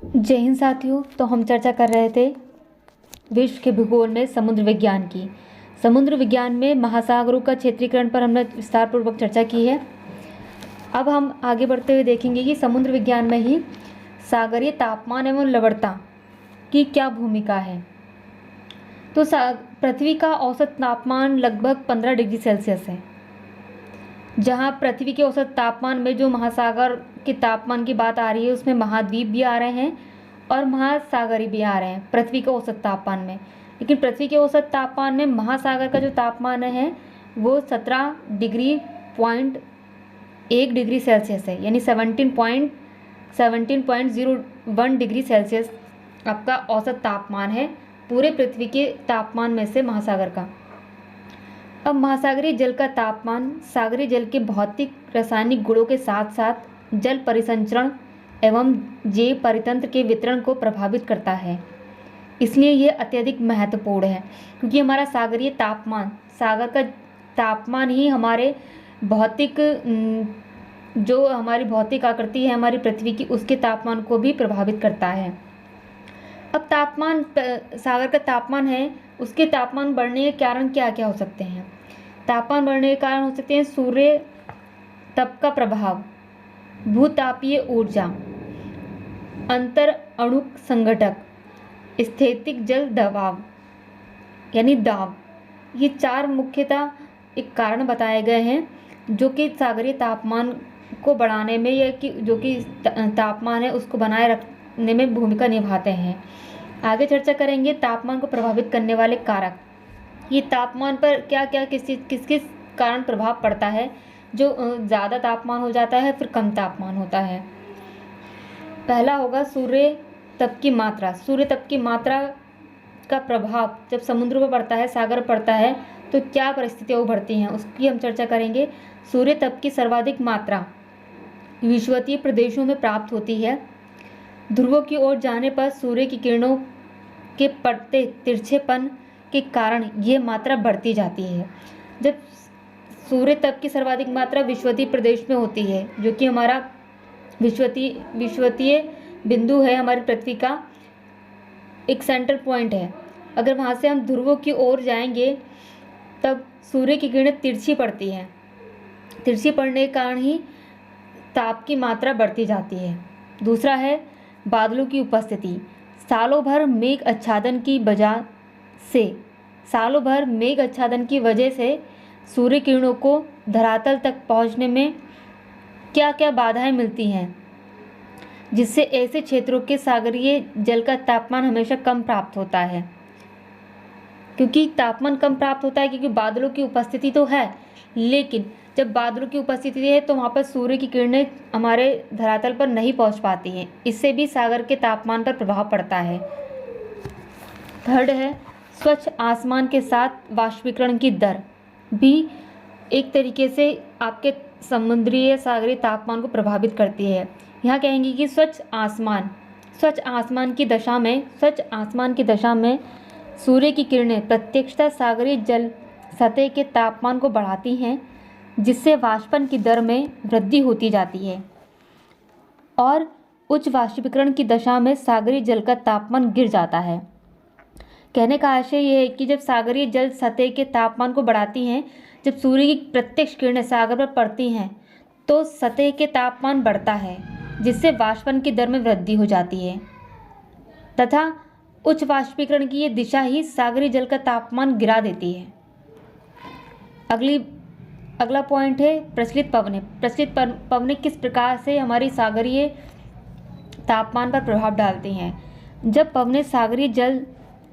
जय हिंद साथियों। तो हम चर्चा कर रहे थे विश्व के भूगोल में समुद्र विज्ञान की। समुद्र विज्ञान में महासागरों का क्षेत्रीकरण पर हमने विस्तारपूर्वक चर्चा की है। अब हम आगे बढ़ते हुए देखेंगे कि समुद्र विज्ञान में ही सागरीय तापमान एवं लवणता की क्या भूमिका है। तो पृथ्वी का औसत तापमान लगभग 15 डिग्री सेल्सियस है। जहाँ पृथ्वी के औसत तापमान में जो महासागर के तापमान की बात आ रही है, उसमें महाद्वीप भी आ रहे हैं और महासागरी भी आ रहे हैं पृथ्वी के औसत तापमान में। लेकिन पृथ्वी के औसत तापमान में महासागर का जो तापमान है वो 17.1 डिग्री सेल्सियस है, यानी 17.01 डिग्री सेल्सियस आपका औसत तापमान है पूरे पृथ्वी के तापमान में से महासागर का। अब महासागरीय जल का तापमान सागरीय जल के भौतिक रासायनिक गुणों के साथ साथ जल परिसंचरण एवं जैव परितंत्र के वितरण को प्रभावित करता है। इसलिए यह अत्यधिक महत्वपूर्ण है, क्योंकि हमारा सागरीय तापमान, सागर का तापमान ही हमारे भौतिक जो हमारी भौतिक आकृति है हमारी पृथ्वी की, उसके तापमान को भी प्रभावित करता है। अब तापमान, सागर का तापमान है, उसके तापमान बढ़ने के कारण क्या क्या हो सकते हैं। तापमान बढ़ने के कारण हो सकते हैं सूर्य तप का प्रभाव, भूतापीय ऊर्जा, अंतर अणुक संघटक, स्थैतिक जल दबाव यानी दाब। ये 4 मुख्यतः एक कारण बताए गए हैं जो कि सागरीय तापमान को बढ़ाने में या कि जो कि तापमान है उसको बनाए रखने में भूमिका निभाते हैं। आगे चर्चा करेंगे तापमान को प्रभावित करने वाले कारक। ये तापमान पर क्या क्या किस किस कारण प्रभाव पड़ता है। जो ज़्यादा तापमान हो जाता है फिर कम तापमान होता है। पहला होगा सूर्य तप की मात्रा। सूर्य तप की मात्रा का प्रभाव जब समुद्र पर पड़ता है, सागर पर पड़ता है, तो क्या परिस्थितियाँ उभरती हैं उसकी हम चर्चा करेंगे। सूर्य तप की सर्वाधिक मात्रा विषुवतीय प्रदेशों में प्राप्त होती है। ध्रुवों की ओर जाने पर सूर्य की किरणों के पड़ते तिरछेपन के कारण ये मात्रा बढ़ती जाती है। जब सूर्य तप की सर्वाधिक मात्रा विषुवतीय प्रदेश में होती है, जो कि हमारा विषुवतीय बिंदु है, हमारी पृथ्वी का एक सेंटर पॉइंट है। अगर वहाँ से हम ध्रुवों की ओर जाएंगे तब सूर्य की किरणें तिरछी पड़ती हैं। तिरछी पड़ने के कारण ही ताप की मात्रा बढ़ती जाती है। दूसरा है बादलों की उपस्थिति। सालों भर मेघ आच्छादन की वजह से सूर्य किरणों को धरातल तक पहुंचने में क्या क्या बाधाएं मिलती हैं, जिससे ऐसे क्षेत्रों के सागरीय जल का तापमान हमेशा कम प्राप्त होता है। क्योंकि तापमान कम प्राप्त होता है क्योंकि बादलों की उपस्थिति तो है, लेकिन जब बादलों की उपस्थिति है तो वहाँ पर सूर्य की किरणें हमारे धरातल पर नहीं पहुँच पाती हैं। इससे भी सागर के तापमान पर प्रभाव पड़ता है। थर्ड है स्वच्छ आसमान के साथ वाष्पीकरण की दर भी एक तरीके से आपके समुद्रीय सागरीय तापमान को प्रभावित करती है। यहाँ कहेंगे कि स्वच्छ आसमान की दशा में सूर्य की किरणें प्रत्यक्षतः सागरीय जल सतह के तापमान को बढ़ाती हैं, जिससे वाष्पन की दर में वृद्धि होती जाती है और उच्च वाष्पीकरण की दशा में सागरीय जल का तापमान गिर जाता है। कहने का आशय यह है कि जब सागरीय जल सतह के तापमान को बढ़ाती हैं, जब सूर्य की प्रत्यक्ष किरणें सागर पर पड़ती हैं तो सतह के तापमान बढ़ता है, जिससे वाष्पन की दर में वृद्धि हो जाती है तथा उच्च वाष्पीकरण की ये दिशा ही सागरीय जल का तापमान गिरा देती है। अगला पॉइंट है प्रचलित पवनें। प्रचलित पवनें किस प्रकार से हमारी सागरीय तापमान पर प्रभाव डालती हैं। जब पवनें सागरीय जल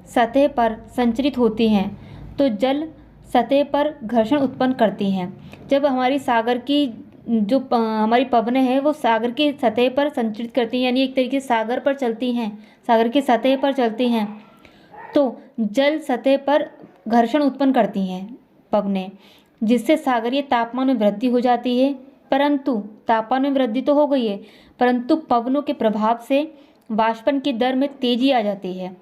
सतह पर संचरित होती हैं तो जल सतह पर घर्षण उत्पन्न करती हैं। जब हमारी सागर की जो हमारी पवनें हैं वो सागर की सतह पर संचरित करती हैं, यानी एक तरीके से सागर पर चलती हैं, सागर की सतह पर चलती हैं, तो जल सतह पर घर्षण उत्पन्न करती हैं पवनें, जिससे सागरीय तापमान में वृद्धि हो जाती है। परंतु तापमान में वृद्धि तो हो गई है, परंतु पवनों के प्रभाव से वाष्पन की दर में तेजी आ जाती है।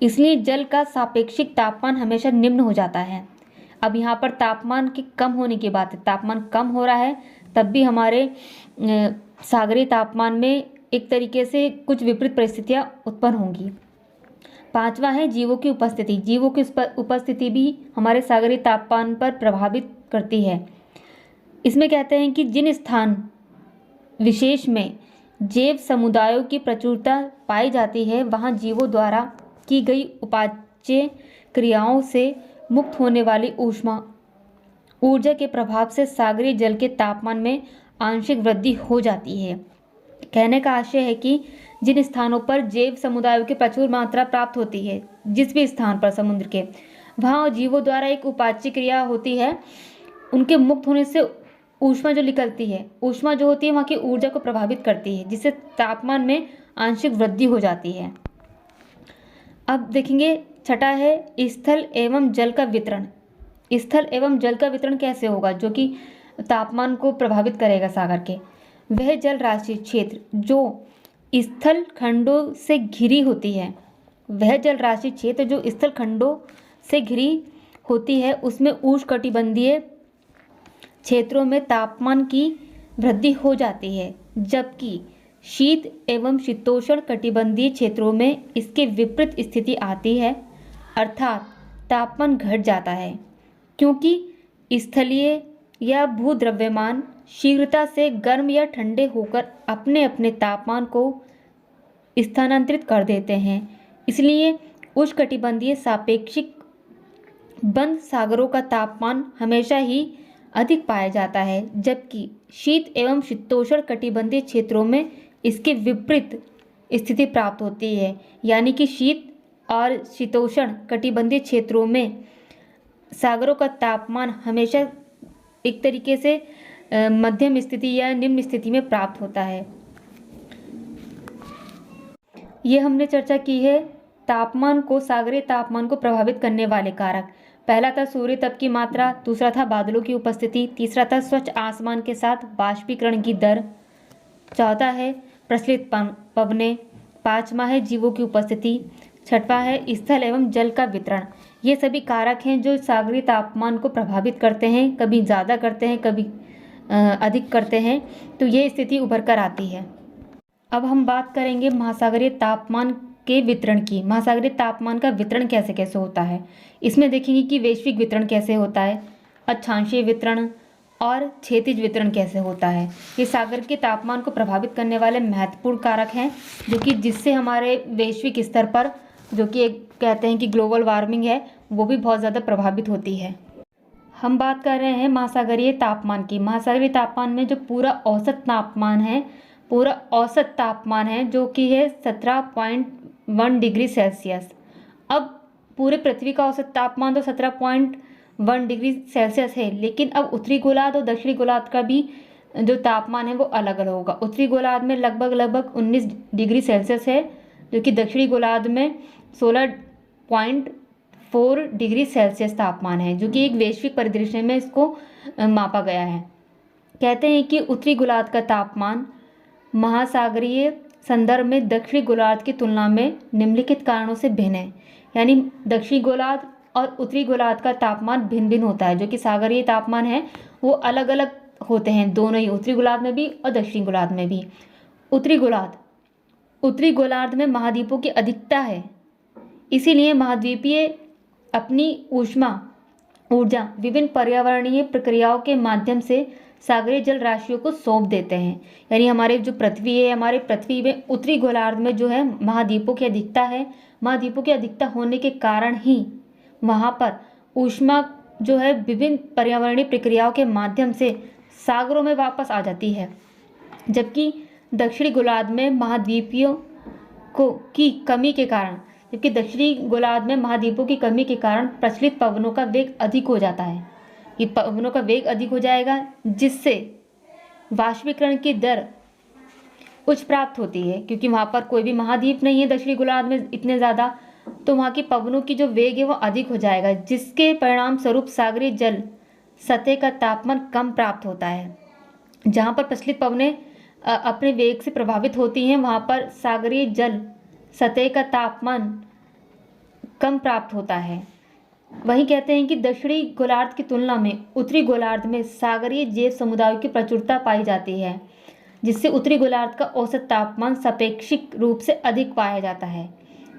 इसलिए जल का सापेक्षिक तापमान हमेशा निम्न हो जाता है। अब यहाँ पर तापमान के कम होने की बात है। तापमान कम हो रहा है तब भी हमारे सागरीय तापमान में एक तरीके से कुछ विपरीत परिस्थितियां उत्पन्न होंगी। पांचवा है जीवों की उपस्थिति। जीवों की उपस्थिति भी हमारे सागरीय तापमान पर प्रभावित करती है। इसमें कहते हैं कि जिन स्थान विशेष में जैव समुदायों की प्रचुरता पाई जाती है वहाँ जीवों द्वारा की गई उपाच्य क्रियाओं से मुक्त होने वाली ऊर्जा के प्रभाव से सागरीय जल के तापमान में आंशिक वृद्धि हो जाती है। कहने का आशय है कि जिन स्थानों पर जैव समुदायों की प्रचुर मात्रा प्राप्त होती है, जिस भी स्थान पर समुद्र के, वहाँ जीवों द्वारा एक उपाच्य क्रिया होती है। उनके मुक्त होने से ऊष्मा जो निकलती है, ऊष्मा जो होती है वहाँ की ऊर्जा को प्रभावित करती है, जिससे तापमान में आंशिक वृद्धि हो जाती है। अब देखेंगे छठा है स्थल एवं जल का वितरण। स्थल एवं जल का वितरण कैसे होगा जो कि तापमान को प्रभावित करेगा सागर के? वह जल राशि क्षेत्र जो स्थल खंडों से घिरी होती है, वह जल राशि क्षेत्र जो स्थल खंडों से घिरी होती है उसमें उष्णकटिबंधीय क्षेत्रों में तापमान की वृद्धि हो जाती है, जबकि शीत एवं शीतोष्ण कटिबंधीय क्षेत्रों में इसके विपरीत स्थिति आती है, अर्थात तापमान घट जाता है, क्योंकि स्थलीय या भूद्रव्यमान शीघ्रता से गर्म या ठंडे होकर अपने अपने तापमान को स्थानांतरित कर देते हैं। इसलिए उष्णकटिबंधीय सापेक्षिक बंद सागरों का तापमान हमेशा ही अधिक पाया जाता है, जबकि शीत एवं शीतोष्ण कटिबंधीय क्षेत्रों में इसके विपरीत स्थिति प्राप्त होती है। यानी कि शीत और शीतोष्ण कटिबंधीय क्षेत्रों में सागरों का तापमान हमेशा एक तरीके से मध्यम स्थिति या निम्न स्थिति में प्राप्त होता है। ये हमने चर्चा की है तापमान को, सागरीय तापमान को प्रभावित करने वाले कारक। पहला था सूर्य तप की मात्रा, दूसरा था बादलों की उपस्थिति, तीसरा था स्वच्छ आसमान के साथ वाष्पीकरण की दर, चौथा है प्रचलित पवनें, पांचवा है जीवों की उपस्थिति, छठवां है स्थल एवं जल का वितरण। ये सभी कारक हैं जो सागरीय तापमान को प्रभावित करते हैं, कभी ज़्यादा करते हैं, कभी अधिक करते हैं, तो ये स्थिति उभर कर आती है। अब हम बात करेंगे महासागरीय तापमान के वितरण की। महासागरीय तापमान का वितरण कैसे कैसे होता है, इसमें देखेंगे कि वैश्विक वितरण कैसे होता है, अक्षांशीय वितरण और क्षैतिज वितरण कैसे होता है। ये सागर के तापमान को प्रभावित करने वाले महत्वपूर्ण कारक हैं जो कि जिससे हमारे वैश्विक स्तर पर जो कि एक कहते हैं कि ग्लोबल वार्मिंग है वो भी बहुत ज़्यादा प्रभावित होती है। हम बात कर रहे हैं महासागरीय तापमान की। महासागरीय तापमान में जो पूरा औसत तापमान है जो कि है 17.1 डिग्री सेल्सियस। अब पूरे पृथ्वी का औसत तापमान तो 17.1 डिग्री सेल्सियस है, लेकिन अब उत्तरी गोलार्ध और दक्षिणी गोलार्ध का भी जो तापमान है वो अलग अलग होगा। उत्तरी गोलार्ध में लगभग 19 डिग्री सेल्सियस है, जो कि दक्षिणी गोलार्ध में 16.4 डिग्री सेल्सियस तापमान है, जो कि एक वैश्विक परिदृश्य में इसको मापा गया है। कहते हैं कि उत्तरी गोलार्ध का तापमान महासागरीय संदर्भ में दक्षिणी गोलार्ध की तुलना में निम्नलिखित कारणों से भिन्न है। यानी दक्षिणी गोलार्ध और उत्तरी गोलार्ध का तापमान भिन्न भिन्न होता है। जो कि सागरीय तापमान है वो अलग अलग होते हैं, दोनों ही, उत्तरी गोलार्ध में भी और दक्षिणी गोलार्ध में भी। उत्तरी गोलार्ध में महाद्वीपों की अधिकता है, इसीलिए महाद्वीपीय अपनी ऊर्जा विभिन्न पर्यावरणीय प्रक्रियाओं के माध्यम से सागरीय जल राशियों को सौंप देते हैं। यानी हमारे जो पृथ्वी है, हमारे पृथ्वी में उत्तरी गोलार्ध में जो है महाद्वीपों की अधिकता है। महाद्वीपों की अधिकता होने के कारण ही वहाँ पर ऊष्मा जो है विभिन्न पर्यावरणीय प्रक्रियाओं के माध्यम से सागरों में वापस आ जाती है, जबकि दक्षिणी गोलार्ध में महाद्वीपों की कमी के कारण प्रचलित पवनों का वेग अधिक हो जाता है। ये पवनों का वेग अधिक हो जाएगा जिससे वाष्पीकरण की दर उच्च प्राप्त होती है, क्योंकि वहाँ पर कोई भी महाद्वीप नहीं है दक्षिणी गोलार्ध में इतने ज़्यादा, तो वहाँ की पवनों की जो वेग है वो अधिक हो जाएगा, जिसके परिणाम स्वरूप सागरीय जल सतह का तापमान कम प्राप्त होता है। जहाँ पर प्रचलित पवनें अपने वेग से प्रभावित होती हैं वहाँ पर सागरीय जल सतह का तापमान कम प्राप्त होता है। वहीं कहते हैं कि दक्षिणी गोलार्ध की तुलना में उत्तरी गोलार्ध में सागरीय जैव समुदायों की प्रचुरता पाई जाती है। जिससे उत्तरी गोलार्ध का औसत तापमान सापेक्षिक रूप से अधिक पाया जाता है,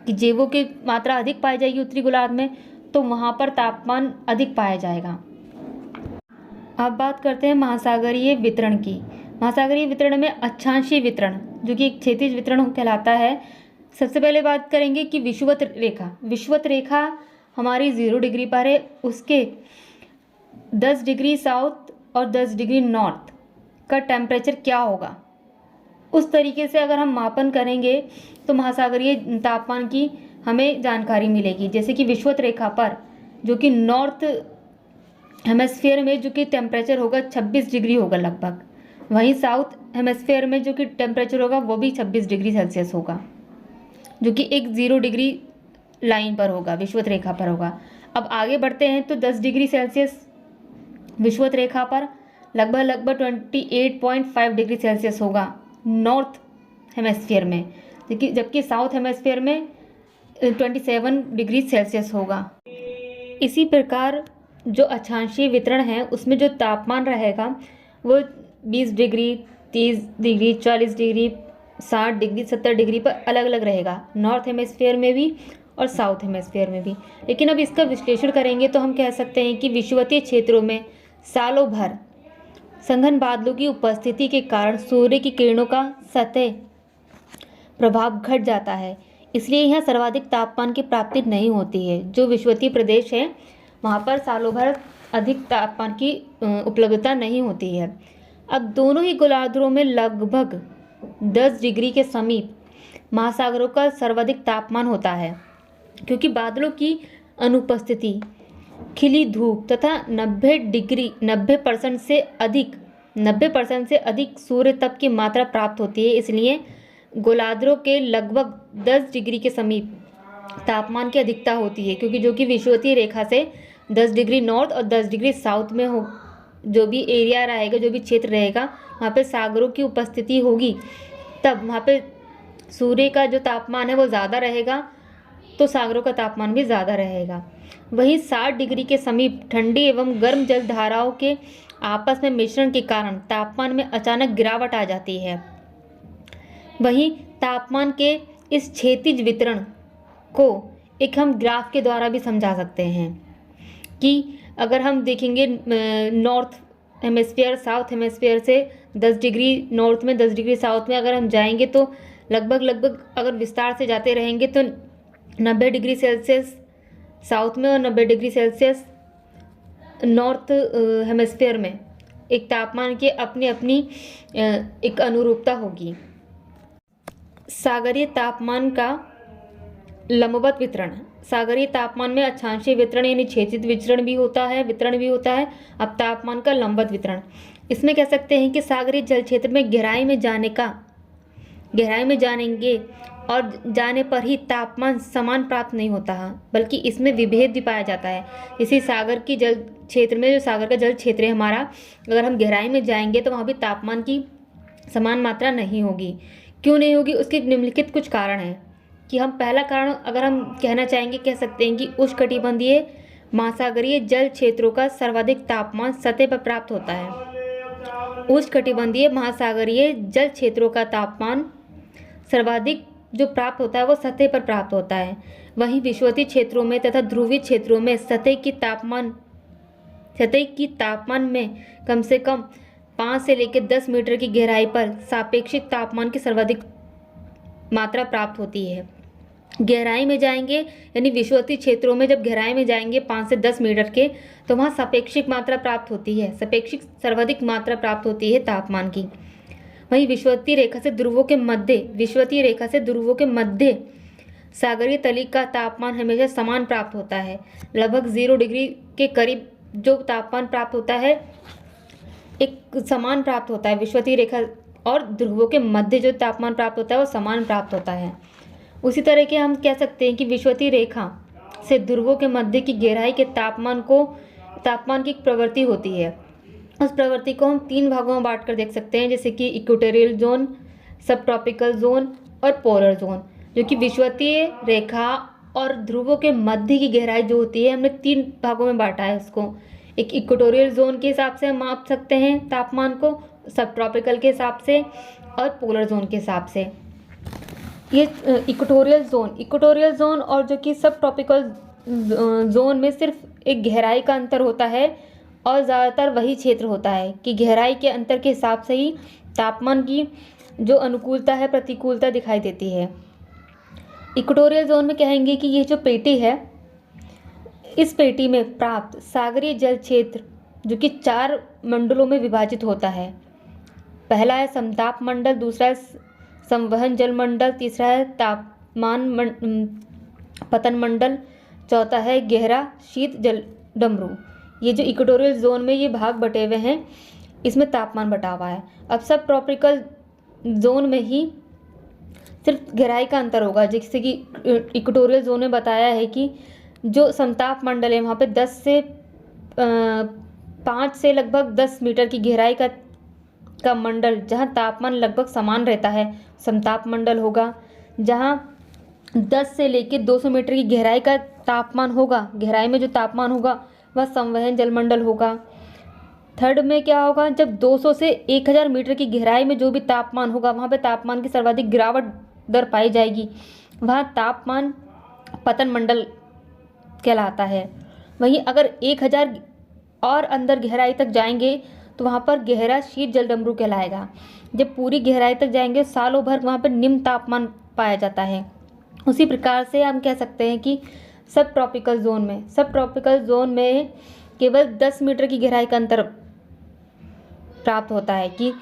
कि जैवों की मात्रा अधिक पाई जाएगी उत्तरी गोलार्ध में, तो वहाँ पर तापमान अधिक पाया जाएगा। अब बात करते हैं महासागरीय वितरण की। महासागरीय वितरण में अक्षांशीय वितरण, जो कि एक क्षैतिज वितरण कहलाता है। सबसे पहले बात करेंगे कि विषुवत रेखा। विषुवत रेखा हमारी 0 डिग्री पर है, उसके 10 डिग्री साउथ और 10 डिग्री नॉर्थ का टेम्परेचर क्या होगा, उस तरीके से अगर हम मापन करेंगे तो महासागरीय तापमान की हमें जानकारी मिलेगी। जैसे कि विषुवत रेखा पर, जो कि नॉर्थ हेमिस्फीयर में जो कि टेम्परेचर होगा 26 डिग्री होगा लगभग, वहीं साउथ हेमिस्फीयर में जो कि टेम्परेचर होगा वो भी 26 डिग्री सेल्सियस होगा, जो कि एक 0 डिग्री लाइन पर होगा, विषुवत रेखा पर होगा। अब आगे बढ़ते हैं तो 10 डिग्री सेल्सियस विषुवत रेखा पर लगभग 28.5 डिग्री सेल्सियस होगा नॉर्थ हेमिस्फीयर में, जबकि साउथ हेमिस्फीयर में 27 डिग्री सेल्सियस होगा। इसी प्रकार जो अक्षांशीय वितरण है उसमें जो तापमान रहेगा वो 20 degree, 30 degree, 40 degree, 60 degree, 70 degree पर अलग अलग रहेगा, नॉर्थ हेमिस्फीयर में भी और साउथ हेमिस्फीयर में भी। लेकिन अब इसका विश्लेषण करेंगे तो हम कह सकते हैं कि विषुवतीय क्षेत्रों में सालों भर सघन बादलों की उपस्थिति के कारण सूर्य की किरणों का सतह प्रभाव घट जाता है, इसलिए यहाँ सर्वाधिक तापमान की प्राप्ति नहीं होती है। जो विषुवतीय प्रदेश है वहाँ पर सालों भर अधिक तापमान की उपलब्धता नहीं होती है। अब दोनों ही गोलार्धों में लगभग 10 डिग्री के समीप महासागरों का सर्वाधिक तापमान होता है, क्योंकि बादलों की अनुपस्थिति, खिली धूप तथा 90% से अधिक सूर्य तप की मात्रा प्राप्त होती है। इसलिए गोलार्धों के लगभग 10 डिग्री के समीप तापमान की अधिकता होती है, क्योंकि जो कि विषुवतीय रेखा से 10 डिग्री नॉर्थ और 10 डिग्री साउथ में हो, जो भी एरिया रहेगा, जो भी क्षेत्र रहेगा, वहाँ पे सागरों की उपस्थिति होगी, तब वहाँ पे सूर्य का जो तापमान है वो ज़्यादा रहेगा, तो सागरों का तापमान भी ज़्यादा रहेगा। वहीं 60 डिग्री के समीप ठंडी एवं गर्म जल धाराओं के आपस में मिश्रण के कारण तापमान में अचानक गिरावट आ जाती है। वहीं तापमान के इस क्षैतिज वितरण को एक हम ग्राफ के द्वारा भी समझा सकते हैं, कि अगर हम देखेंगे नॉर्थ हेमिस्फीयर साउथ हेमिस्फीयर से 10 डिग्री नॉर्थ में 10 डिग्री साउथ में अगर हम जाएंगे तो लगभग अगर विस्तार से जाते रहेंगे तो 90 डिग्री सेल्सियस साउथ में और 90 डिग्री सेल्सियस नॉर्थ हेमिस्फीयर में एक तापमान की अपनी एक अनुरूपता होगी। सागरीय तापमान का लंबवत वितरण। सागरीय तापमान में अक्षांशीय वितरण यानी क्षैतिज वितरण भी होता है। अब तापमान का लंबवत वितरण, इसमें कह सकते हैं कि सागरीय जल क्षेत्र में गहराई में जानेंगे और जाने पर ही तापमान समान प्राप्त नहीं होता है, बल्कि इसमें विभेद भी पाया जाता है। इसी सागर की जल क्षेत्र में, जो सागर का जल क्षेत्र है हमारा, अगर हम गहराई में जाएंगे तो वहाँ भी तापमान की समान मात्रा नहीं होगी। क्यों नहीं होगी? उसके निम्नलिखित कुछ कारण हैं। कि हम पहला कारण अगर हम कहना चाहेंगे, कह सकते हैं कि उष्णकटिबंधीय महासागरीय जल क्षेत्रों का सर्वाधिक तापमान सतह पर प्राप्त होता है। उष्णकटिबंधीय महासागरीय जल क्षेत्रों का तापमान सर्वाधिक जो प्राप्त होता है वो सतह पर प्राप्त होता है। वहीं विषुवतीय क्षेत्रों में तथा ध्रुवीय क्षेत्रों में सतह की तापमान में कम से कम 5 से लेकर 10 मीटर की गहराई पर सापेक्षिक तापमान की सर्वाधिक मात्रा प्राप्त होती है। गहराई में जाएंगे यानी विषुवतीय क्षेत्रों में जब गहराई में जाएंगे 5 से 10 मीटर के, तो वहाँ सापेक्षिक मात्रा प्राप्त होती है, सापेक्षिक सर्वाधिक मात्रा प्राप्त होती है तापमान की। वहीं विषुवतीय रेखा से ध्रुवों के मध्य सागरीय तली का तापमान हमेशा समान प्राप्त होता है। लगभग 0 डिग्री के करीब जो तापमान प्राप्त होता है एक समान प्राप्त होता है। विषुवतीय रेखा और ध्रुवों के मध्य जो तापमान प्राप्त होता है वो समान प्राप्त होता है। उसी तरह के हम कह सकते हैं कि विषुवतीय रेखा से ध्रुवों के मध्य की गहराई के तापमान की एक प्रवृत्ति होती है। उस प्रवृत्ति को हम 3 भागों में बांट कर देख सकते हैं, जैसे कि इक्वेटोरियल जोन, सब ट्रॉपिकल जोन और पोलर जोन। जो कि विषुवतीय रेखा और ध्रुवों के मध्य की गहराई जो होती है हमने 3 भागों में बांटा है उसको। एक इक्वेटोरियल जोन के हिसाब से हम माप सकते हैं तापमान को, सब ट्रॉपिकल के हिसाब से और पोलर जोन के हिसाब से। ये इक्वेटोरियल जोन और जो कि सब ट्रॉपिकल जोन में सिर्फ एक गहराई का अंतर होता है और ज़्यादातर वही क्षेत्र होता है कि गहराई के अंतर के हिसाब से ही तापमान की जो अनुकूलता है प्रतिकूलता दिखाई देती है। इक्वेटोरियल जोन में कहेंगे कि ये जो पेटी है, इस पेटी में प्राप्त सागरीय जल क्षेत्र जो कि 4 मंडलों में विभाजित होता है। पहला है समताप मंडल, दूसरा है संवहन जल मंडल, तीसरा है पतन मंडल, चौथा है गहरा शीत जल डमरू। ये जो इक्वेटोरियल जोन में ये भाग बटे हुए हैं, इसमें तापमान बटा हुआ है। अब सब ट्रॉपिकल जोन में ही सिर्फ गहराई का अंतर होगा, जैसे कि इक्वेटोरियल जोन में बताया है कि जो समताप मंडल है वहाँ पे 5 से लगभग 10 मीटर की गहराई का मंडल, जहाँ तापमान लगभग समान रहता है, समताप मंडल होगा। जहाँ 10 से लेकर 200 मीटर की गहराई का तापमान होगा, गहराई में जो तापमान होगा वह संवहन जलमंडल होगा। थर्ड में क्या होगा, जब 200 से 1000 मीटर की गहराई में जो भी तापमान होगा वहाँ पे तापमान की सर्वाधिक गिरावट दर पाई जाएगी, वहाँ तापमान पतन मंडल कहलाता है। वहीं अगर 1000 और अंदर गहराई तक जाएंगे तो वहाँ पर गहरा शीत जल डमरू कहलाएगा। जब पूरी गहराई तक जाएंगे सालों भर वहाँ पर निम्न तापमान पाया जाता है। उसी प्रकार से हम कह सकते हैं कि सब ट्रॉपिकल जोन में केवल 10 मीटर की गहराई का अंतर प्राप्त होता है कि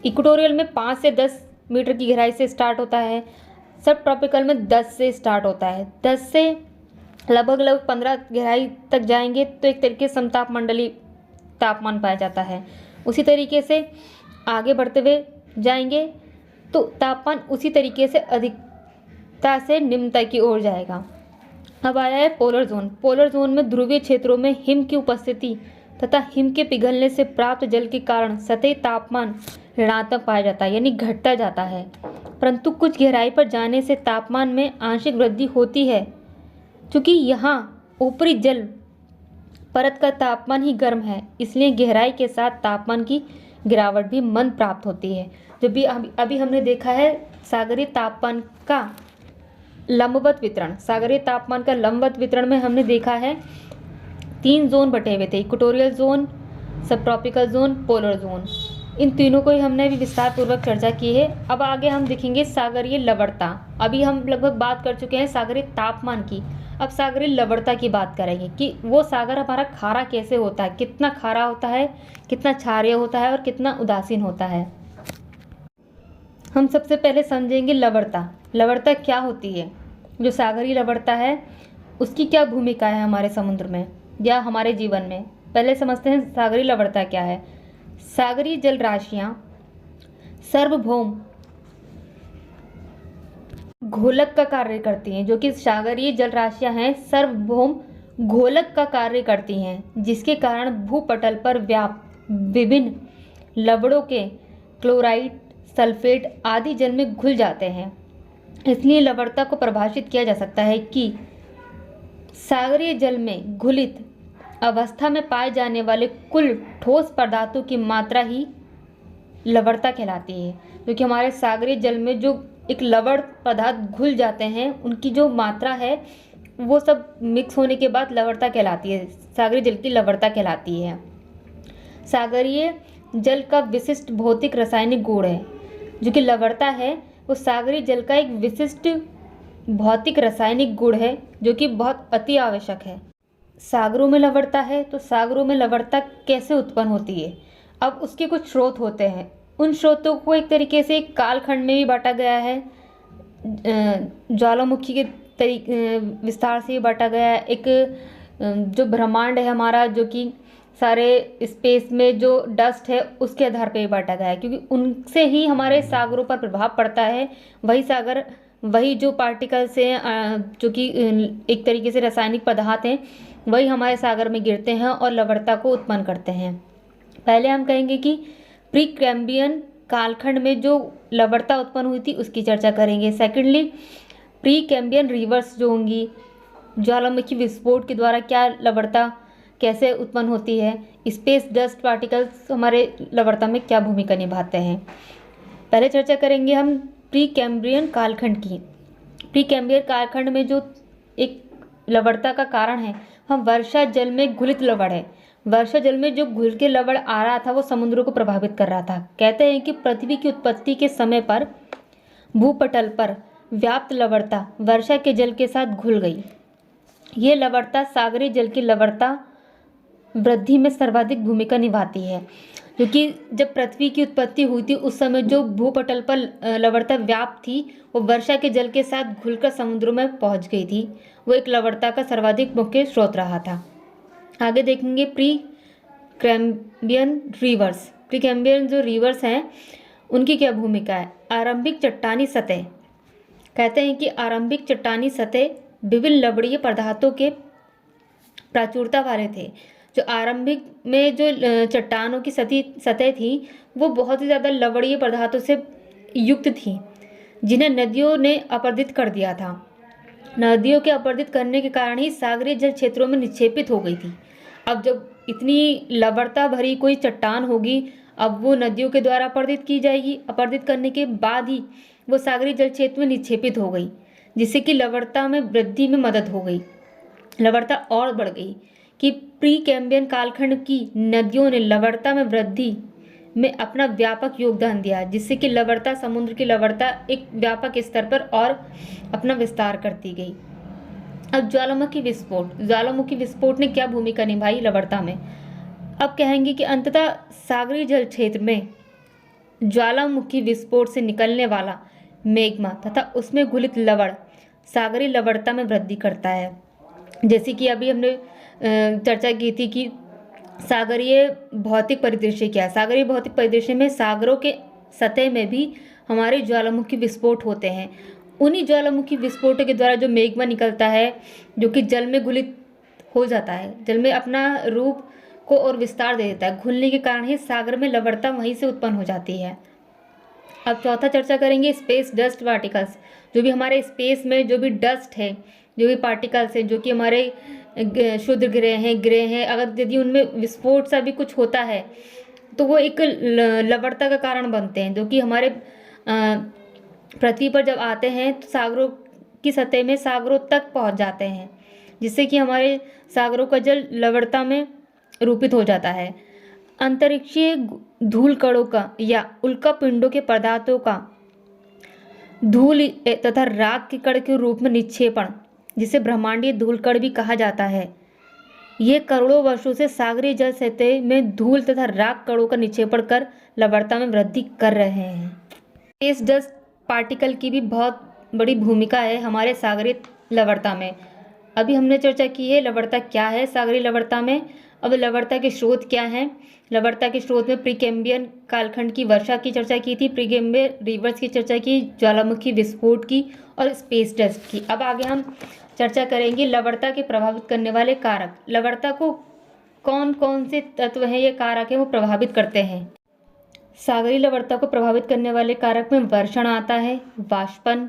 इक्वेटोरियल में 5 से 10 मीटर की गहराई से स्टार्ट होता है, सब ट्रॉपिकल में 10 से स्टार्ट होता है। 10 से लगभग 15 गहराई तक जाएंगे तो एक तरीके से समताप मंडलीय तापमान पाया जाता है। उसी तरीके से आगे बढ़ते हुए जाएंगे तो तापमान उसी तरीके से अधिकता से निम्नता की ओर जाएगा। अब आया है पोलर जोन में ध्रुवीय क्षेत्रों में हिम की उपस्थिति तथा हिम के पिघलने से प्राप्त जल के कारण सतही तापमान ऋणात्मक पाया जाता है, यानी घटता जाता है। परंतु कुछ गहराई पर जाने से तापमान में आंशिक वृद्धि होती है, क्योंकि यहाँ ऊपरी जल परत का तापमान ही गर्म है, इसलिए गहराई के साथ तापमान की गिरावट भी मंद प्राप्त होती है। जब भी अभी हमने देखा है सागरीय तापमान का लंबवत वितरण में हमने देखा है 3 जोन बटे हुए थे, इक्वेटोरियल जोन, सब ट्रॉपिकल जोन, पोलर जोन। इन तीनों को ही हमने अभी विस्तार पूर्वक चर्चा की है। अब आगे हम देखेंगे सागरीय लवणता। अभी हम लगभग बात कर चुके हैं सागरीय तापमान की, अब सागरीय लवणता की बात करेंगे कि वो सागर हमारा खारा कैसे होता है, कितना खारा होता है, कितना क्षारीय होता है और कितना उदासीन होता है। हम सबसे पहले समझेंगे लवणता क्या होती है। जो सागरीय लवणता है उसकी क्या भूमिका है हमारे समुद्र में या हमारे जीवन में। पहले समझते हैं सागरीय लवणता क्या है। सागरीय जल राशियां सार्वभौम घोलक का कार्य करती हैं। जो कि सागरीय जल राशियां हैं सार्वभौम घोलक का कार्य करती हैं, जिसके कारण भूपटल पर व्याप्त विभिन्न लवणों के क्लोराइड, सल्फेट आदि जल में घुल जाते हैं। इसलिए लवणता को परिभाषित किया जा सकता है कि सागरीय जल में घुलित अवस्था में पाए जाने वाले कुल ठोस पदार्थों की मात्रा ही लवणता कहलाती है। क्योंकि हमारे सागरीय जल में जो एक लवण पदार्थ घुल जाते हैं उनकी जो मात्रा है वो सब मिक्स होने के बाद लवणता कहलाती है, सागरीय जल की लवणता कहलाती है। सागरीय जल का विशिष्ट भौतिक रासायनिक गुण है। जो कि लवणता है वो सागरीय जल का एक विशिष्ट भौतिक रासायनिक गुण है जो कि बहुत अति आवश्यक है। सागरों में लवणता है तो सागरों में लवणता कैसे उत्पन्न होती है। अब उसके कुछ स्रोत होते हैं, उन स्रोतों को एक तरीके से कालखंड में भी बांटा गया है, ज्वालामुखी के विस्तार से बांटा गया है। एक जो ब्रह्मांड है हमारा, जो कि सारे स्पेस में जो डस्ट है उसके आधार पर भी बांटा गया है, क्योंकि उनसे ही हमारे सागरों पर प्रभाव पड़ता है। वही जो पार्टिकल्स हैं जो कि एक तरीके से रासायनिक पदार्थ हैं, वही हमारे सागर में गिरते हैं और लवणता को उत्पन्न करते हैं। पहले हम कहेंगे कि प्री कैम्ब्रियन कालखंड में जो लवणता उत्पन्न हुई थी उसकी चर्चा करेंगे। सेकेंडली प्री कैम्ब्रियन रिवर्स जो होंगी, ज्वालामुखी विस्फोट के द्वारा क्या लवणता कैसे उत्पन्न होती है, स्पेस डस्ट पार्टिकल्स हमारे लवणता में क्या भूमिका निभाते हैं। पहले चर्चा करेंगे हम प्री कैम्ब्रियन कालखंड की। प्री कैम्ब्रियन कालखंड में जो एक लवणता का कारण है, हम वर्षा जल में घुलित लवण है। वर्षा जल में जो घुल के लवण आ रहा था वो समुद्रों को प्रभावित कर रहा था। कहते हैं कि पृथ्वी की उत्पत्ति के समय पर भूपटल पर व्याप्त लवणता वर्षा के जल के साथ घुल गई। ये लवणता सागरीय जल की लवणता वृद्धि में सर्वाधिक भूमिका निभाती है, क्योंकि जब पृथ्वी की उत्पत्ति हुई थी उस समय जो भूपटल पर लवणता व्याप्त थी वो वर्षा के जल के साथ घुलकर समुद्रों में पहुंच गई थी। वो एक लवणता का सर्वाधिक मुख्य स्रोत रहा था। आगे देखेंगे pre Cambrian reverse. Pre Cambrian जो रिवर्स हैं उनकी क्या भूमिका है। आरंभिक चट्टानी सतह, कहते हैं कि आरंभिक चट्टानी सतह विभिन्न लवणीय पदार्थों के प्राचुरता वाले थे। जो आरंभिक में जो चट्टानों की सतह थी वो बहुत ही ज़्यादा लवणीय पदार्थों से युक्त थी, जिन्हें नदियों ने अपरदित कर दिया था। नदियों के अपरदित करने के कारण ही सागरीय जल क्षेत्रों में निक्षेपित हो गई थी। अब जब इतनी लवणता भरी कोई चट्टान होगी, अब वो नदियों के द्वारा अपरदित की जाएगी। अपरदित करने के बाद ही वो सागरीय जल क्षेत्र में निक्षेपित हो गई, जिससे कि लवणता में वृद्धि में मदद हो गई। लवणता और बढ़ गई कि प्री कैम्ब्रियन कालखंड की नदियों ने लवणता में वृद्धि में अपना व्यापक योगदान दिया, जिससे कि लवणता समुद्र की लवणता एक व्यापक स्तर पर और अपना विस्तार करती गई। अब ज्वालामुखी विस्फोट। ज्वालामुखी विस्फोट ने क्या भूमिका निभाई लवणता में। अब कहेंगे कि अंततः सागरीय जल क्षेत्र में ज्वालामुखी विस्फोट से निकलने वाला मैग्मा तथा उसमें घुलित लवण सागरीय लवणता में वृद्धि करता है। जैसे कि अभी हमने चर्चा की थी कि सागरीय भौतिक परिदृश्य क्या है। सागरीय भौतिक परिदृश्य में सागरों के सतह में भी हमारे ज्वालामुखी विस्फोट होते हैं। उन्हीं ज्वालामुखी विस्फोटों के द्वारा जो मैग्मा निकलता है, जो कि जल में घुलित हो जाता है, जल में अपना रूप को और विस्तार दे देता है। घुलने के कारण ही सागर में लवणता वहीं से उत्पन्न हो जाती है। अब चौथा चर्चा करेंगे स्पेस डस्ट पार्टिकल्स। जो भी हमारे स्पेस में जो भी डस्ट है, जो भी पार्टिकल्स हैं, जो कि हमारे शुद्ध ग्रह हैं, अगर यदि उनमें विस्फोट सा भी कुछ होता है तो वो एक लवणता का कारण बनते हैं, जो कि हमारे पृथ्वी पर जब आते हैं तो सागरों की सतह में सागरों तक पहुंच जाते हैं, जिससे कि हमारे सागरों का जल लवणता में रूपित हो जाता है। अंतरिक्षीय धूल कणों का या उल्का पिंडों के पदार्थों का धूल तथा राख के कण के रूप में निक्षेपण, जिसे ब्रह्मांडीय धूलकण भी कहा जाता है, ये करोड़ों वर्षों से सागरीय जल सतह में धूल तथा राख कणों का निक्षेपण कर लवणता में वृद्धि कर रहे हैं। स्पेस डस्ट पार्टिकल की भी बहुत बड़ी भूमिका है हमारे सागरीय लवणता में। अभी हमने चर्चा की है लवणता क्या है सागरीय लवणता में। अब लवणता के स्रोत क्या हैं। लवणता के स्रोत में प्री कैम्ब्रियन कालखंड की वर्षा की चर्चा की थी, प्री कैम्ब्रियन रिवर्स की चर्चा की, ज्वालामुखी विस्फोट की और स्पेस डस्ट की। अब आगे हम चर्चा करेंगे लवणता के प्रभावित करने वाले कारक। लवणता को कौन कौन से तत्व हैं, ये कारक हैं, वो प्रभावित करते हैं। सागरीय लवणता को प्रभावित करने वाले कारक में वर्षण आता है, वाष्पन,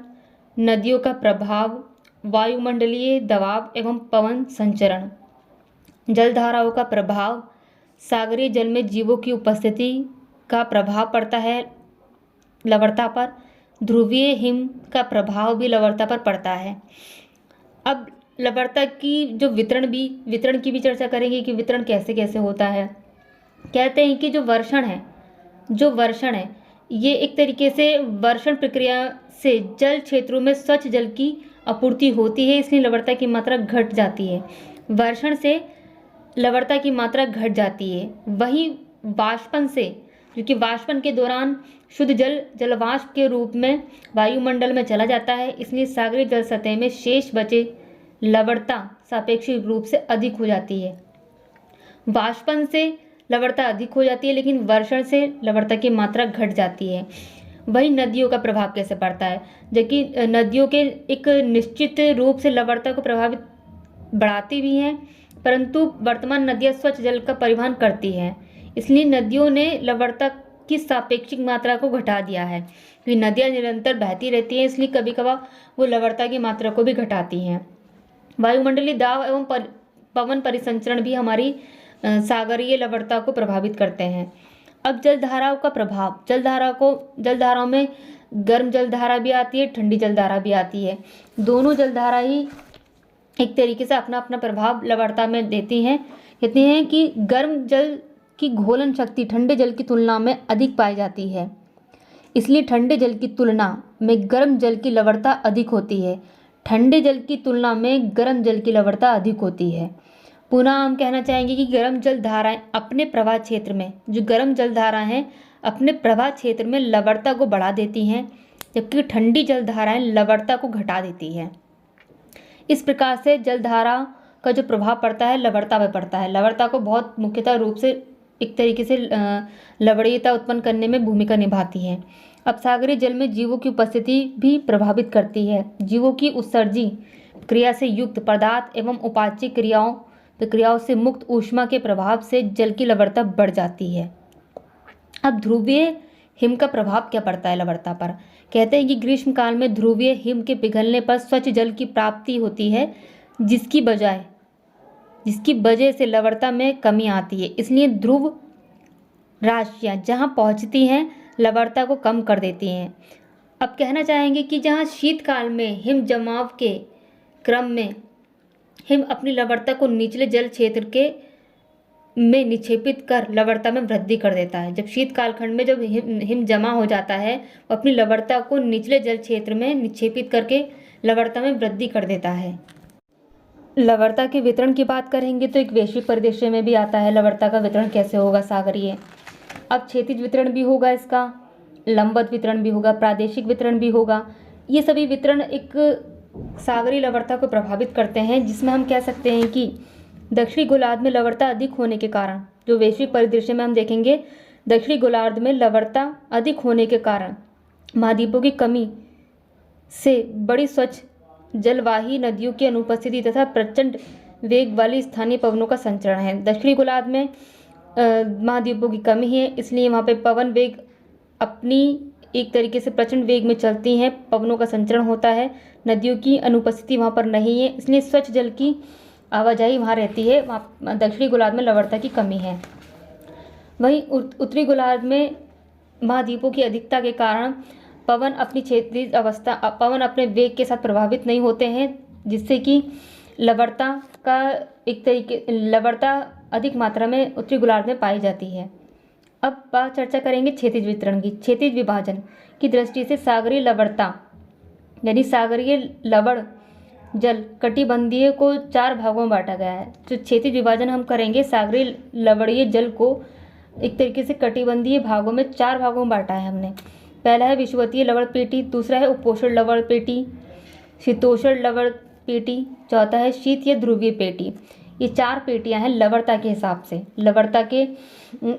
नदियों का प्रभाव, वायुमंडलीय दबाव एवं पवन संचरण, जलधाराओं का प्रभाव, सागरीय जल में जीवों की उपस्थिति का प्रभाव पड़ता है लवणता पर, ध्रुवीय हिम का प्रभाव भी लवणता पर पड़ता है। अब लवणता की जो वितरण की भी चर्चा करेंगे कि वितरण कैसे कैसे होता है। कहते हैं कि जो वर्षण है ये एक तरीके से वर्षण प्रक्रिया से जल क्षेत्रों में स्वच्छ जल की आपूर्ति होती है, इसलिए लवणता की मात्रा घट जाती है। वर्षण से लवणता की मात्रा घट जाती है। वहीं वाष्पन से, क्योंकि वाष्पन के दौरान शुद्ध जल जलवाष्प के रूप में वायुमंडल में चला जाता है, इसलिए सागरीय जल सतह में शेष बचे लवणता सापेक्षिक रूप से अधिक हो जाती है। वाष्पन से लवणता अधिक हो जाती है, लेकिन वर्षण से लवणता की मात्रा घट जाती है। वही नदियों का प्रभाव कैसे पड़ता है, जबकि नदियों के एक निश्चित रूप से लवणता को प्रभावित बढ़ाती भी हैं, परंतु वर्तमान नदियाँ स्वच्छ जल का परिवहन करती हैं, इसलिए नदियों ने लवणता की सापेक्षिक मात्रा को घटा दिया है। क्योंकि नदियाँ निरंतर बहती रहती हैं, इसलिए कभी कभार वो लवणता की मात्रा को भी घटाती हैं। वायुमंडलीय दाब एवं पवन परिसंचरण भी हमारी सागरीय लवणता को प्रभावित करते हैं। अब जलधाराओं का प्रभाव, जलधाराओं में गर्म जलधारा भी आती है, ठंडी जलधारा भी आती है। दोनों जलधारा ही एक तरीके से अपना अपना प्रभाव लवणता में देती हैं। कहते हैं कि गर्म जल की घोलन शक्ति ठंडे जल की तुलना में अधिक पाई जाती है, इसलिए ठंडे जल की तुलना में गर्म जल की लवणता अधिक होती है। ठंडे जल की तुलना में गर्म जल की लवणता अधिक होती है। पुनः हम कहना चाहेंगे कि गर्म जल धाराएं अपने प्रवाह क्षेत्र में, जो गर्म जल धाराएं हैं अपने प्रवाह क्षेत्र में लवणता को बढ़ा देती हैं, जबकि ठंडी जल धाराएं लवणता को घटा देती हैं। इस प्रकार से जलधारा का जो प्रभाव पड़ता है लवणता में पड़ता है। लवणता को बहुत मुख्यतः रूप से एक तरीके से लवणीयता उत्पन्न करने में भूमिका निभाती है। अब सागरीय जल में जीवों की उपस्थिति भी प्रभावित करती है। जीवों की उत्सर्जी क्रिया से युक्त पदार्थ एवं उपाच्य प्रक्रियाओं से मुक्त ऊष्मा के प्रभाव से जल की लवणता बढ़ जाती है। अब ध्रुवीय हिम का प्रभाव क्या पड़ता है लवणता पर? कहते हैं कि ग्रीष्म काल में ध्रुवीय हिम के पिघलने पर स्वच्छ जल की प्राप्ति होती है, जिसकी वजह से लवणता में कमी आती है। इसलिए ध्रुव राशियाँ जहाँ पहुँचती हैं लवणता को कम कर देती हैं। अब कहना चाहेंगे कि जहाँ शीतकाल में हिम जमाव के क्रम में हिम अपनी लवणता को निचले जल क्षेत्र में निक्षेपित कर लवणता में वृद्धि कर देता है। जब शीतकाल खंड में जब हिम जमा हो जाता है वो अपनी लवणता को निचले जल क्षेत्र में निक्षेपित करके लवणता में वृद्धि कर देता है। लवणता के वितरण की बात करेंगे तो एक वैश्विक परिदृश्य में भी आता है लवणता का वितरण कैसे होगा सागरीय। अब क्षैतिज वितरण भी होगा, इसका लंबवत वितरण भी होगा, प्रादेशिक वितरण भी होगा। ये सभी वितरण एक सागरीय लवणता को प्रभावित करते हैं, जिसमें हम कह सकते हैं कि दक्षिणी गोलार्ध में लवणता अधिक होने के कारण, जो वैश्विक परिदृश्य में हम देखेंगे, दक्षिणी गोलार्ध में लवणता अधिक होने के कारण महाद्वीपों की कमी से बड़ी स्वच्छ जलवाही नदियों की अनुपस्थिति तथा प्रचंड वेग वाली स्थानीय पवनों का संचरण है। दक्षिणी गोलार्ध में महाद्वीपों की कमी है, इसलिए वहाँ पे पवन वेग अपनी एक तरीके से प्रचंड वेग में चलती हैं, पवनों का संचरण होता है, नदियों की अनुपस्थिति वहाँ पर नहीं है, इसलिए स्वच्छ जल की आवाजाही वहाँ रहती है। वहाँ दक्षिणी गोलार्ध में लवणता की कमी है। वहीं उत्तरी गोलार्ध में महाद्वीपों की अधिकता के कारण पवन अपने वेग के साथ प्रभावित नहीं होते हैं, जिससे कि लवणता अधिक मात्रा में उत्तरी गोलार्ध में पाई जाती है। अब बात चर्चा करेंगे क्षैतिज वितरण की। क्षैतिज विभाजन की दृष्टि से सागरीय लवणता यानी सागरीय लवण जल कटिबंधीय को 4 भागों में बांटा गया है। जो क्षैतिज विभाजन हम करेंगे, सागरीय लवणीय जल को एक तरीके से कटिबंधीय भागों में 4 भागों में बांटा है हमने। पहला है विषुवतीय लवण पेटी, दूसरा है उपोष्ण लवण पेटी, शीतोष्ण लवण पेटी, चौथा है शीत या ध्रुवीय पेटी। ये 4 पेटियां हैं लवणता के हिसाब से, लवणता के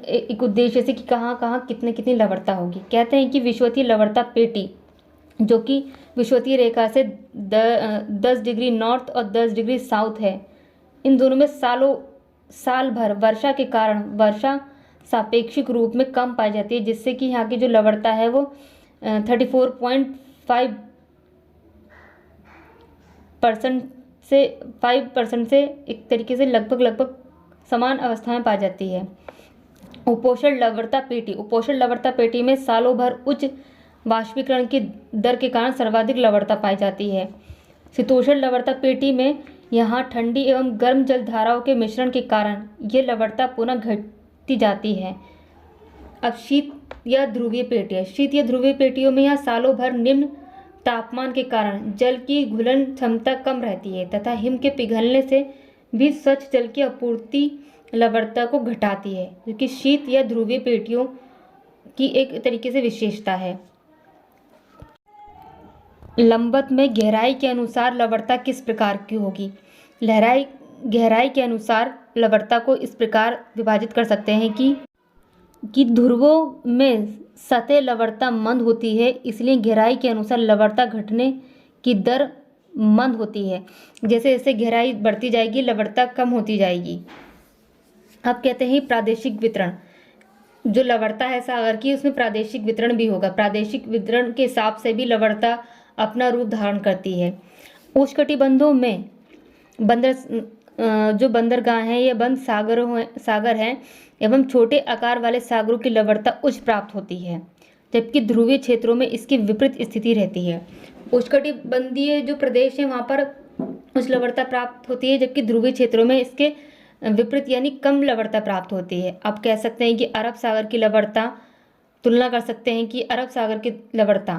एक उद्देश्य से कि कहाँ कहाँ कितनी लवणता होगी। कहते हैं कि विषुवतीय लवणता पेटी, जो कि विषुवतीय रेखा से 10 डिग्री नॉर्थ और 10 डिग्री साउथ है, इन दोनों में साल भर वर्षा के कारण वर्षा सापेक्षिक रूप में कम पाई जाती है, जिससे कि यहाँ की जो लवणता है वो 5% से एक तरीके से लगभग समान अवस्था में पाई जाती है। उपोष्ण लवणता पेटी में सालों भर उच्च वाष्पीकरण की दर के कारण सर्वाधिक लवणता पाई जाती है। शीतोष्ण लवणता पेटी में यहाँ ठंडी एवं गर्म जल धाराओं के मिश्रण के कारण ये लवणता पुनः घटती जाती है। अब शीत या ध्रुवीय पेटियों में यहाँ सालों भर निम्न तापमान के कारण जल की घुलन क्षमता कम रहती है तथा हिम के पिघलने से भी स्वच्छ जल की आपूर्ति लवणता को घटाती है, जो कि शीत या ध्रुवीय पेटियों की एक तरीके से विशेषता है। लंबवत में गहराई के अनुसार लवणता किस प्रकार की होगी? गहराई के अनुसार लवणता को इस प्रकार विभाजित कर सकते हैं कि ध्रुवों में सतह लवणता मंद होती है, इसलिए गहराई के अनुसार लवणता घटने की दर मंद होती है। जैसे जैसे गहराई बढ़ती जाएगी लवणता कम होती जाएगी। अब कहते हैं प्रादेशिक वितरण। जो लवणता है सागर की, उसमें प्रादेशिक वितरण भी होगा। प्रादेशिक वितरण के हिसाब से भी लवणता अपना रूप धारण करती है। उष्णकटिबंधों में जो बंदरगाह हैं या बंद सागर हैं एवं छोटे आकार वाले सागरों की लवणता उच्च प्राप्त होती है, जबकि ध्रुवीय क्षेत्रों में इसकी विपरीत स्थिति रहती है। उष्णकटिबंधीय जो प्रदेश है वहाँ पर उच्च लवणता प्राप्त होती है, जबकि ध्रुवीय क्षेत्रों में इसके विपरीत यानी कम लवणता प्राप्त होती है। आप कह सकते हैं कि अरब सागर की लवणता, तुलना कर सकते हैं कि अरब सागर की लवणता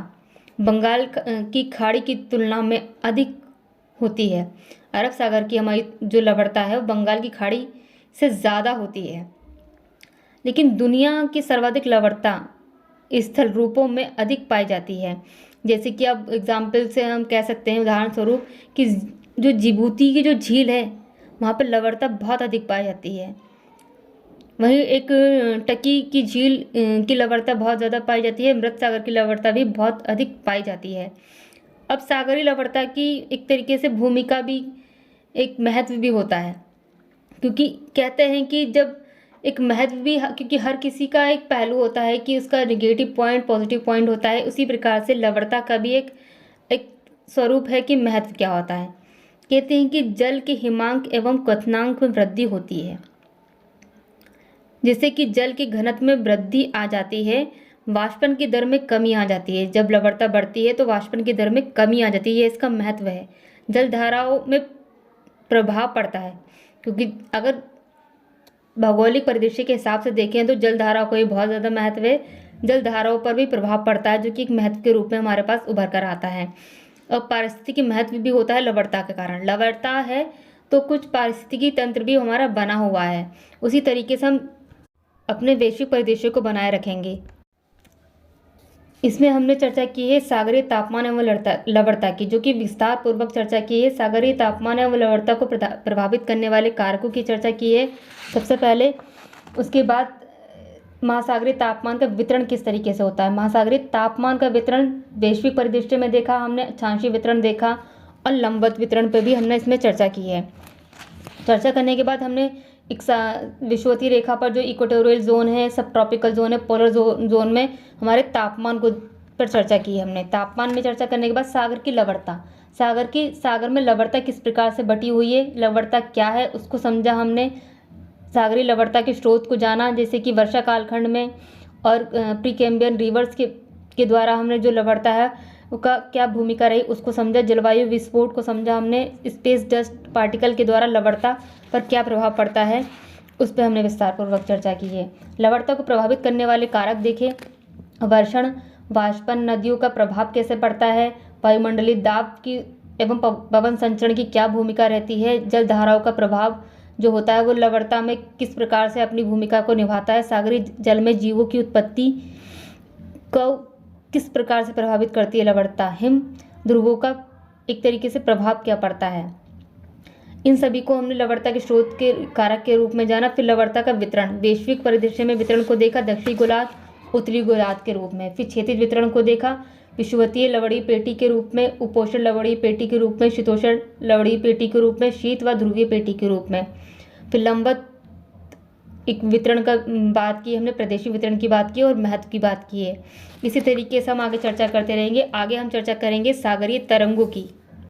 बंगाल की खाड़ी की तुलना में अधिक होती है। अरब सागर की हमारी जो लवणता है वो बंगाल की खाड़ी से ज़्यादा होती है। लेकिन दुनिया की सर्वाधिक लवणता स्थल रूपों में अधिक पाई जाती है। जैसे कि अब एग्जाम्पल से हम कह सकते हैं, उदाहरण स्वरूप, कि जो जिबूती की जो झील है वहाँ पर लवणता बहुत अधिक पाई जाती है। वहीं एक टकी की झील की लवणता बहुत ज़्यादा पाई जाती है। मृत सागर की लवणता भी बहुत अधिक पाई जाती है। अब सागरीय लवणता की एक तरीके से भूमिका भी, एक महत्व भी होता है, क्योंकि कहते हैं कि जब एक महत्व भी, क्योंकि हर किसी का एक पहलू होता है कि उसका नेगेटिव पॉइंट पॉजिटिव पॉइंट होता है, उसी प्रकार से लवणता का भी एक स्वरूप है कि महत्व क्या होता है। कहते हैं कि जल के हिमांक एवं क्वथनांक में वृद्धि होती है, जिससे कि जल के घनत्व में वृद्धि आ जाती है, वाष्पन की दर में कमी आ जाती है। जब लवणता बढ़ती है तो वाष्पन की दर में कमी आ जाती है, ये इसका महत्व है। जल धाराओं में प्रभाव पड़ता है, क्योंकि अगर भौगोलिक परिदृश्य के हिसाब से देखें तो जल धाराओं को भी बहुत ज़्यादा महत्व है। जल धाराओं पर भी प्रभाव पड़ता है, जो कि एक महत्व के रूप में हमारे पास उभर कर आता है। और पारिस्थितिकी महत्व भी होता है लवणता के कारण। लवणता है तो कुछ पारिस्थितिकी तंत्र भी हमारा बना हुआ है, उसी तरीके से हम अपने वैश्विक परिदृश्य को बनाए रखेंगे। इसमें हमने चर्चा की है सागरीय तापमान एवं लवणता की, जो कि विस्तार पूर्वक चर्चा की है। सागरीय तापमान एवं लवणता को प्रभावित करने वाले कारकों की चर्चा की है सबसे पहले। उसके बाद महासागरीय तापमान का वितरण किस तरीके से होता है। महासागरीय तापमान का वितरण वैश्विक परिदृश्य में देखा हमने, अक्षांशीय वितरण देखा, और लंबवत वितरण पर भी हमने इसमें चर्चा की है। चर्चा करने के बाद हमने एक विषुवतीय रेखा पर जो इक्वेटोरियल जोन है, सब ट्रॉपिकल जोन है, पोलर जोन में हमारे तापमान को पर चर्चा की है हमने। तापमान में चर्चा करने के बाद सागर की लवणता, सागर में लवणता किस प्रकार से बटी हुई है, लवणता क्या है उसको समझा हमने। सागरीय लवणता के स्रोत को जाना, जैसे कि वर्षा कालखंड में और प्रीकैम्बियन रिवर्स के द्वारा हमने जो लवणता है उसका क्या भूमिका रही उसको समझा। जलवायु विस्फोट को समझा हमने, स्पेस डस्ट पार्टिकल के द्वारा लवणता पर क्या प्रभाव पड़ता है उस पर हमने विस्तारपूर्वक चर्चा की है। लवणता को प्रभावित करने वाले कारक देखें, वर्षण, वाष्पन, नदियों का प्रभाव कैसे पड़ता है, वायुमंडलीय दाब की एवं पवन संचरण की क्या भूमिका रहती है, जल धाराओं का प्रभाव जो होता है वो लवणता में किस प्रकार से अपनी भूमिका को निभाता है, सागरीय जल में जीवों की उत्पत्ति को किस प्रकार से प्रभावित करती है लवणता, हिम ध्रुवों का एक तरीके से प्रभाव क्या पड़ता है। इन सभी को हमने लवणता के स्रोत के कारक के रूप में जाना। फिर लवणता का वितरण, वैश्विक परिदृश्य में वितरण को देखा दक्षिणी गोलार्ध, उत्तरी गोलार्ध के रूप में। फिर क्षैतिज वितरण को देखा विषुवतीय लवणीय पेटी के रूप में, उपोष्ण लवणीय पेटी के रूप में, शीतोष्ण लवणीय पेटी के रूप में, शीत व ध्रुवीय पेटी के रूप में। फिर लंबवत एक वितरण का बात की हमने, प्रदेशीय वितरण की बात की और महत्व की बात की है। इसी तरीके से हम आगे चर्चा करते रहेंगे। आगे हम चर्चा करेंगे सागरीय तरंगों की।